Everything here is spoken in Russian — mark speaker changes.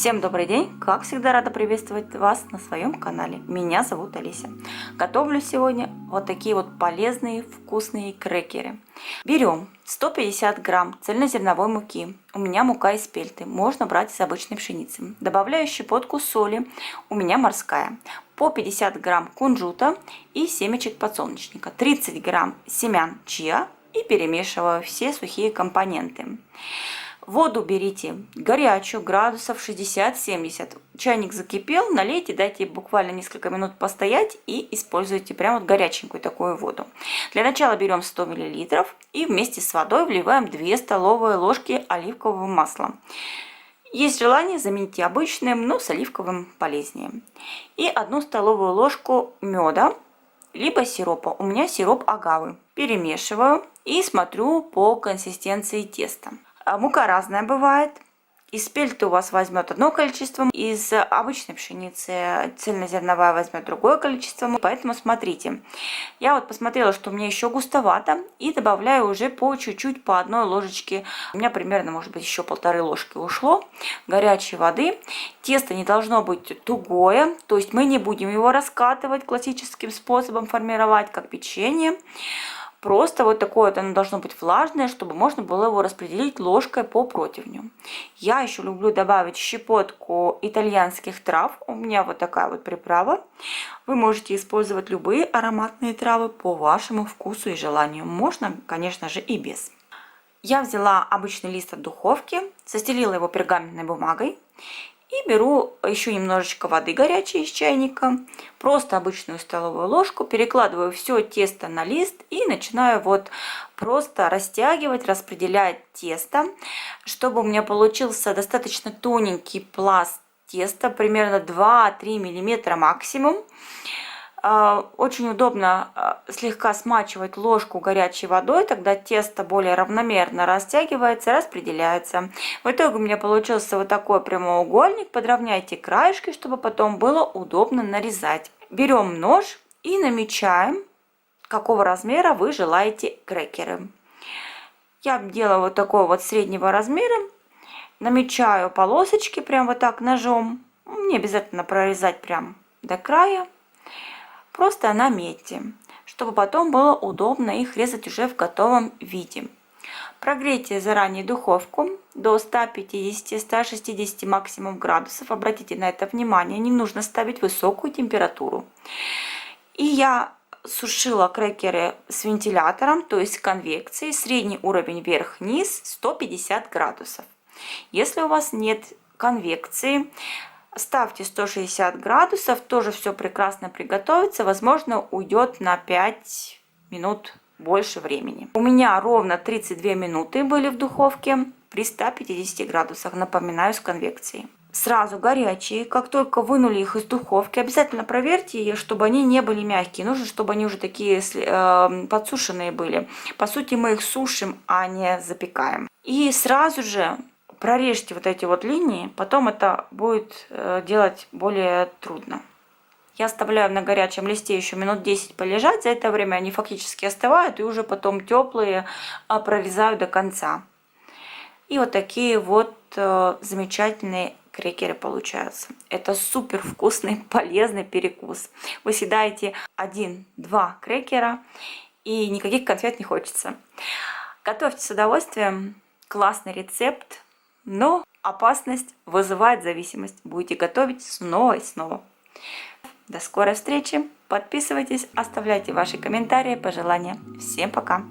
Speaker 1: Всем добрый день! Как всегда рада приветствовать вас на своем канале. Меня зовут Олеся. Готовлю сегодня вот такие вот полезные вкусные крекеры. Берем 150 грамм цельнозерновой муки. У меня мука из пельты. Можно брать из обычной пшеницы. Добавляю щепотку соли. У меня морская. По 50 грамм кунжута и семечек подсолнечника. 30 грамм семян чиа и перемешиваю все сухие компоненты. Воду берите горячую, градусов 60-70. Чайник закипел, налейте, дайте буквально несколько минут постоять и используйте прям вот горяченькую такую воду. Для начала берем 100 мл и вместе с водой вливаем 2 столовые ложки оливкового масла. Есть желание, замените обычным, но с оливковым полезнее. И 1 столовую ложку меда, либо сиропа. У меня сироп агавы. Перемешиваю и смотрю по консистенции теста. Мука разная бывает. Из пельты у вас возьмет одно количество, из обычной пшеницы цельнозерновая возьмет другое количество. Поэтому смотрите. Я вот посмотрела, что у меня еще густовато, и добавляю уже по чуть-чуть, по 1 ложечке. У меня примерно, может быть, еще 1,5 ложки ушло горячей воды. Тесто не должно быть тугое, то есть мы не будем его раскатывать классическим способом формировать, как печенье. Просто вот такое вот оно должно быть влажное, чтобы можно было его распределить ложкой по противню. Я еще люблю добавить щепотку итальянских трав. У меня вот такая вот приправа. Вы можете использовать любые ароматные травы по вашему вкусу и желанию. Можно, конечно же, и без. Я взяла обычный лист от духовки, застелила его пергаментной бумагой. И беру еще немножечко воды горячей из чайника, просто обычную столовую ложку, перекладываю все тесто на лист и начинаю вот просто растягивать, распределять тесто, чтобы у меня получился достаточно тоненький пласт теста, примерно 2-3 мм максимум. Очень удобно слегка смачивать ложку горячей водой, тогда тесто более равномерно растягивается, распределяется. В итоге у меня получился вот такой прямоугольник. Подровняйте краешки, чтобы потом было удобно нарезать. Берем нож и намечаем, какого размера вы желаете крекеры. Я делаю вот такого вот среднего размера. Намечаю полосочки прям вот так ножом. Не обязательно прорезать прям до края. Просто наметьте, чтобы потом было удобно их резать уже в готовом виде. Прогрейте заранее духовку до 150-160 максимум градусов. Обратите на это внимание, не нужно ставить высокую температуру. И я сушила крекеры с вентилятором, то есть конвекцией, средний уровень вверх-вниз 150 градусов. Если у вас нет конвекции, ставьте 160 градусов, тоже все прекрасно приготовится, возможно, уйдет на 5 минут больше времени. У меня ровно 32 минуты были в духовке при 150 градусах, напоминаю, с конвекцией. Сразу горячие, как только вынули их из духовки, обязательно проверьте, чтобы они не были мягкие. Нужно, чтобы они уже такие подсушенные были. По сути, мы их сушим, а не запекаем. И сразу же прорежьте вот эти вот линии, потом это будет делать более трудно. Я оставляю на горячем листе еще минут 10 полежать, за это время они фактически остывают и уже потом теплые прорезаю до конца. И вот такие вот замечательные крекеры получаются. Это супер вкусный, полезный перекус. Вы съедаете 1-2 крекера и никаких конфет не хочется. Готовьте с удовольствием, классный рецепт. Но опасность вызывает зависимость. Будете готовить снова и снова. До скорой встречи. Подписывайтесь, оставляйте ваши комментарии, пожелания. Всем пока!